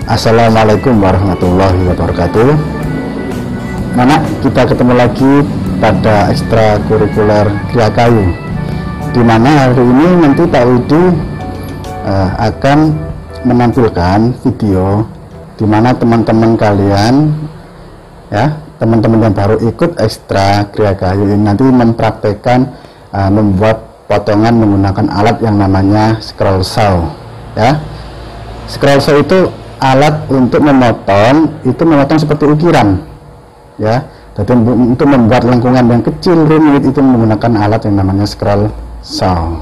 Assalamualaikum warahmatullahi wabarakatuh. Anak, kita ketemu lagi pada ekstrakurikuler Kriya Kayu, di mana hari ini nanti Pak Widi akan menampilkan video di mana teman-teman kalian, ya, teman-teman yang baru ikut ekstra Kriya Kayu ini nanti mempraktekkan membuat potongan menggunakan alat yang namanya scroll saw, ya. Scroll saw itu alat untuk memotong, seperti ukiran, ya. Jadi untuk membuat lengkungan yang kecil rumit itu menggunakan alat yang namanya scroll saw,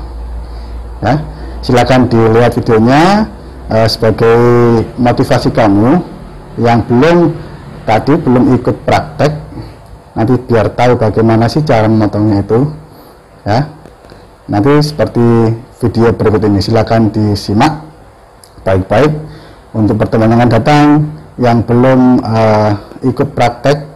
ya. Silakan dilihat videonya sebagai motivasi kamu yang belum ikut praktek, nanti biar tahu bagaimana sih cara memotongnya itu, ya. Nanti seperti video berikut ini, silakan disimak baik-baik. Untuk pertemuan yang akan datang yang belum ikut praktek,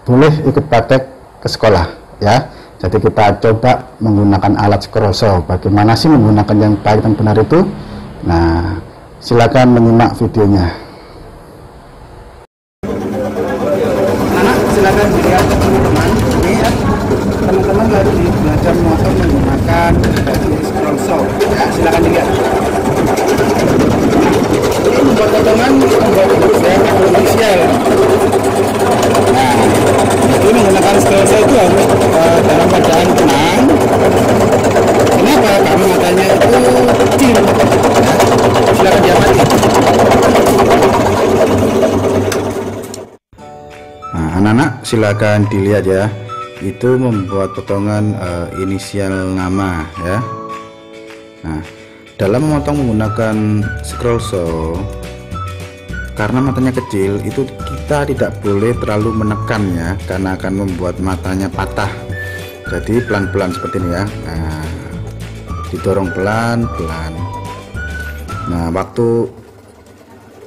boleh ikut praktek ke sekolah, ya. Jadi kita coba menggunakan alat scroll saw. Bagaimana sih menggunakan yang baik dan benar itu? Nah, silakan menyimak videonya. Anak, silakan dilihat teman-teman. Ini ya, teman-teman baru belajar memotong menggunakan scroll saw. Ya, silakan dilihat. Ini membuat potongan membuat huruf ya, belum inisial. Nah, jadi menggunakan scroll saw itu harus dalam keadaan tenang. Kenapa? Karena matanya itu kecil. Ya, silakan diamati. Nah, anak-anak silakan dilihat ya. Itu membuat potongan inisial nama, ya. Nah, dalam memotong menggunakan scroll saw, karena matanya kecil, itu kita tidak boleh terlalu menekannya karena akan membuat matanya patah. Jadi pelan-pelan seperti ini ya. Nah, didorong pelan-pelan. Nah, waktu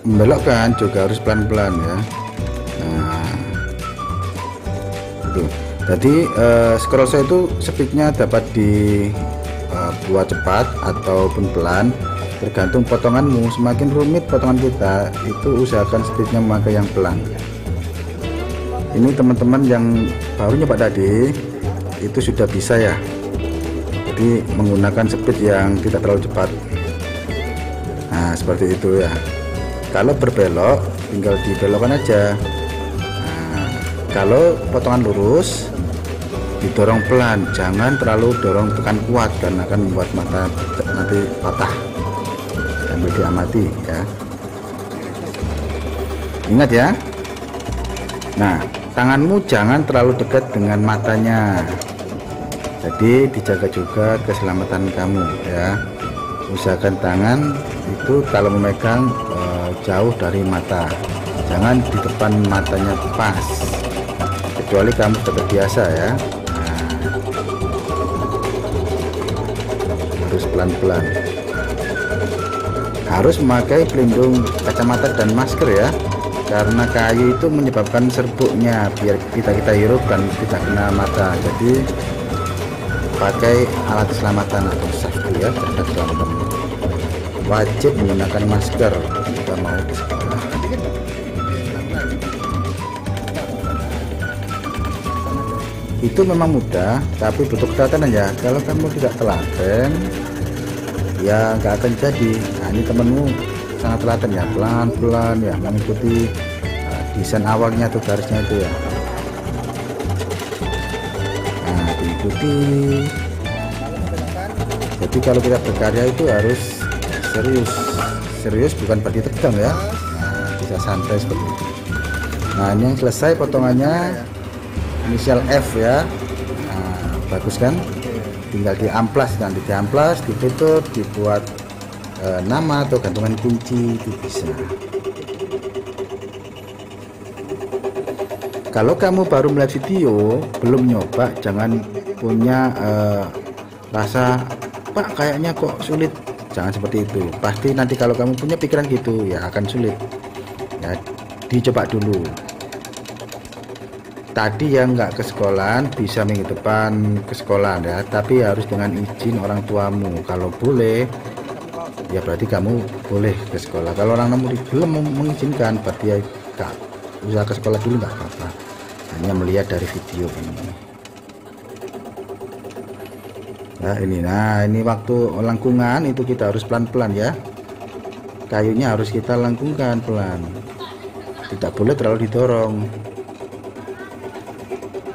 membelokkan juga harus pelan-pelan ya. Nah, itu. Jadi scroll saw itu speednya dapat buat cepat ataupun pelan, tergantung potonganmu. Semakin rumit potongan kita, itu usahakan speednya memakai yang pelan. Ini teman-teman yang baru nyoba tadi itu sudah bisa ya, jadi menggunakan speed yang tidak terlalu cepat. Nah, seperti itu ya. Kalau berbelok tinggal dibelokkan aja. Nah, kalau potongan lurus didorong pelan, jangan terlalu dorong tekan kuat karena akan membuat mata nanti patah. Sambil diamati ya. Ingat ya. Nah, tanganmu jangan terlalu dekat dengan matanya. Jadi dijaga juga keselamatan kamu ya. Usahakan tangan itu kalau memegang jauh dari mata. Jangan di depan matanya pas. Kecuali kamu sudah terbiasa ya. Harus pelan-pelan, harus memakai pelindung kacamata dan masker ya, karena kayu itu menyebabkan serbuknya, biar kita hirup dan tidak kena mata. Jadi pakai alat keselamatan atau safety ya, terhadap keselamatan. Wajib menggunakan masker jika mau ke sekolah. Itu memang mudah, tapi butuh ketelatenan ya. Kalau kamu tidak telaten, ya nggak akan jadi. Nah, ini temenmu sangat telaten ya, pelan-pelan ya mengikuti desain awalnya tuh, garisnya itu ya. Nah, diikuti. Jadi kalau kita berkarya itu harus serius, bukan berarti tegang ya. Nah, bisa santai seperti itu. Nah, ini yang selesai potongannya. Inisial F ya. Nah, bagus kan, tinggal diamplas, nanti diamplas, ditutup, dibuat nama atau gantungan kunci itu bisa. Kalau kamu baru melihat video, belum nyoba, jangan punya rasa Pak kayaknya kok sulit. Jangan seperti itu. Pasti nanti kalau kamu punya pikiran gitu ya akan sulit ya. Dicoba dulu. Tadi yang nggak ke sekolahan bisa minggu depan ke sekolah ya, tapi harus dengan izin orang tuamu. Kalau boleh ya berarti kamu boleh ke sekolah. Kalau orang murid belum mengizinkan, berarti ya usah ke sekolah dulu, nggak apa-apa, hanya melihat dari video ini. Nah ini waktu lengkungan itu kita harus pelan-pelan ya, kayunya harus kita lengkungkan pelan, tidak boleh terlalu didorong.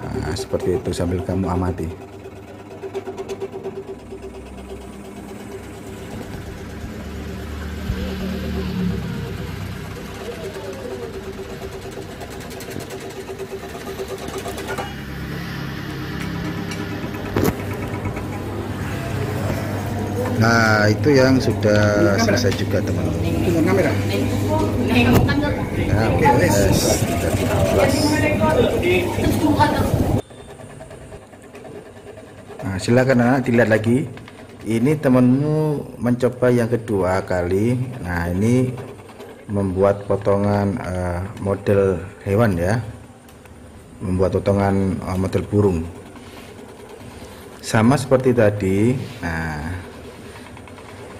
Nah seperti itu sambil kamu amati. Nah itu yang sudah selesai juga teman-teman. Nah, nah silakan anak dilihat lagi. Ini temanmu mencoba yang kedua kali. Nah ini membuat potongan model hewan ya, membuat potongan model burung sama seperti tadi. Nah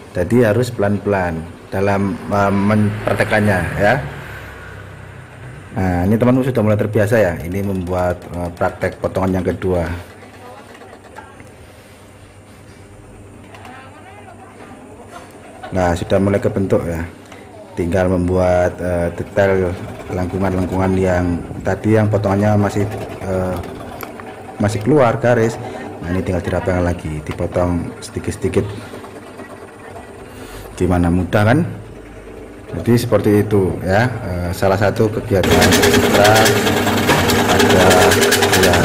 tadi harus pelan-pelan dalam mempraktekannya ya. Nah ini teman-teman sudah mulai terbiasa ya, ini membuat praktek potongan yang kedua. Nah sudah mulai kebentuk ya, tinggal membuat detail lengkungan-lengkungan yang tadi yang potongannya masih keluar garis. Nah ini tinggal dirapihkan lagi, dipotong sedikit-sedikit. Gimana, mudah kan? Jadi seperti itu ya, salah satu kegiatan kita ada ya.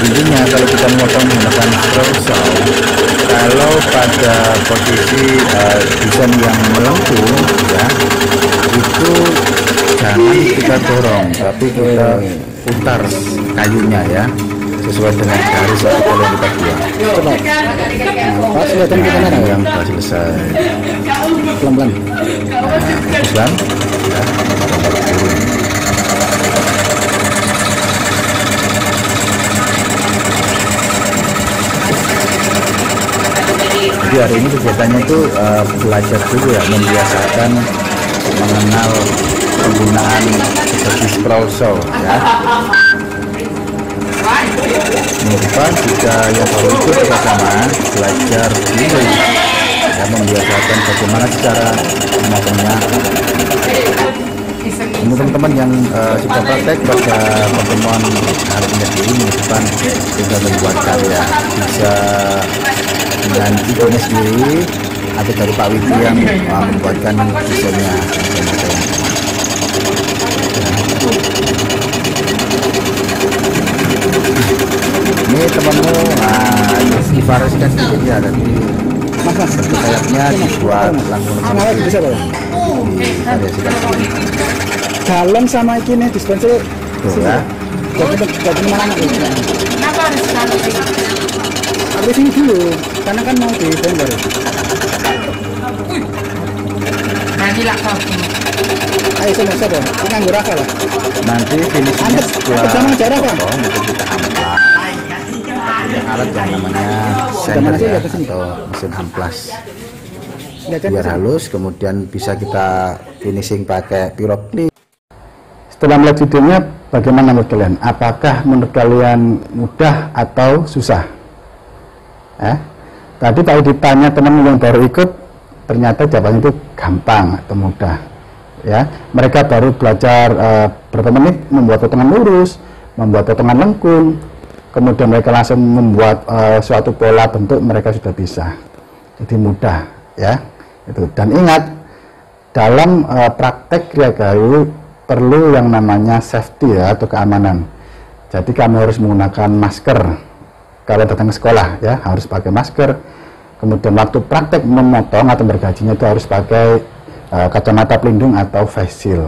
Intinya kalau kita memotong menggunakan scroll saw, kalau pada posisi desain yang melengkung ya, itu jangan kita dorong, tapi kita putar kayunya ya, sesuai dengan garis atau kalau kita buat. Pas kelihatan kita mana yang sudah selesai. Pelan-pelan. Pelan ya, jadi hari ini kegiatannya itu belajar dulu ya, membiasakan mengenal penggunaan seperti scroll saw ya. Minggu depan jika yang baru ikut bersama belajar dulu ya, membiasakan bagaimana cara memotongnya. Teman-teman yang sudah praktek pada pertemuan hari ini minggu depan sudah membuat karya, bisa dengan idenya sendiri atau dari Pak Widi yang membuatkan desainnya. Ini temanmu divariasikan sedikit ya, dari bentuk sayapnya dibuat langsung Bisa Pak? divariasikan sedikit. Galon sama ini dispenser Tuh ya. jadi mana anak ini? Kenapa harus taruh sih? Habis ini dulu, karena kan mau dibongkar. Nanti lah kau. Ayo coba, ini nganggur raka lah. Nanti finishingnya Antep, setelah sama jarak Pak. potong itu kita amplas. Ada alat yang namanya Mana sander sih, ya, lihat ke sini. atau mesin amplas. Lihat Biar halus, kemudian bisa kita finishing pakai pirokli. Setelah melihat videonya, bagaimana menurut kalian? Apakah menurut kalian mudah atau susah? Tadi kalau ditanya teman yang baru ikut, ternyata jawabannya itu gampang atau mudah. Ya, mereka baru belajar berapa menit membuat potongan lurus, membuat potongan lengkung, kemudian mereka langsung membuat suatu pola bentuk, mereka sudah bisa. Jadi mudah, ya. Itu. Dan ingat, dalam praktek kriya kayu perlu yang namanya safety ya, atau keamanan. Jadi kamu harus menggunakan masker kalau datang ke sekolah ya, harus pakai masker. Kemudian waktu praktek memotong atau bergajinya itu harus pakai kacamata pelindung atau face shield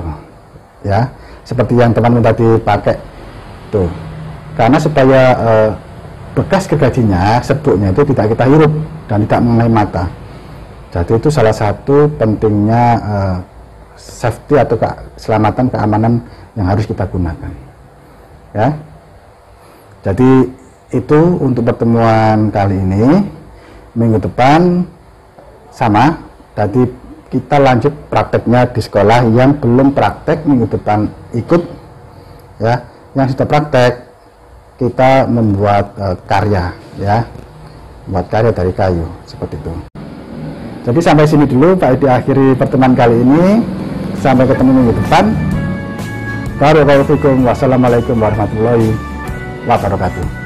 ya, seperti yang teman-teman tadi pakai tuh, karena supaya bekas gergajinya, sebuknya itu tidak kita hirup dan tidak mengenai mata. Jadi itu salah satu pentingnya safety atau keselamatan, keamanan yang harus kita gunakan ya. Jadi itu untuk pertemuan kali ini. Minggu depan sama, jadi kita lanjut prakteknya di sekolah. Yang belum praktek minggu depan ikut ya, yang sudah praktek kita membuat karya ya, membuat karya dari kayu seperti itu. Jadi sampai sini dulu Pak, diakhiri pertemuan kali ini. Sampai ketemu minggu depan. Wassalamualaikum warahmatullahi wabarakatuh.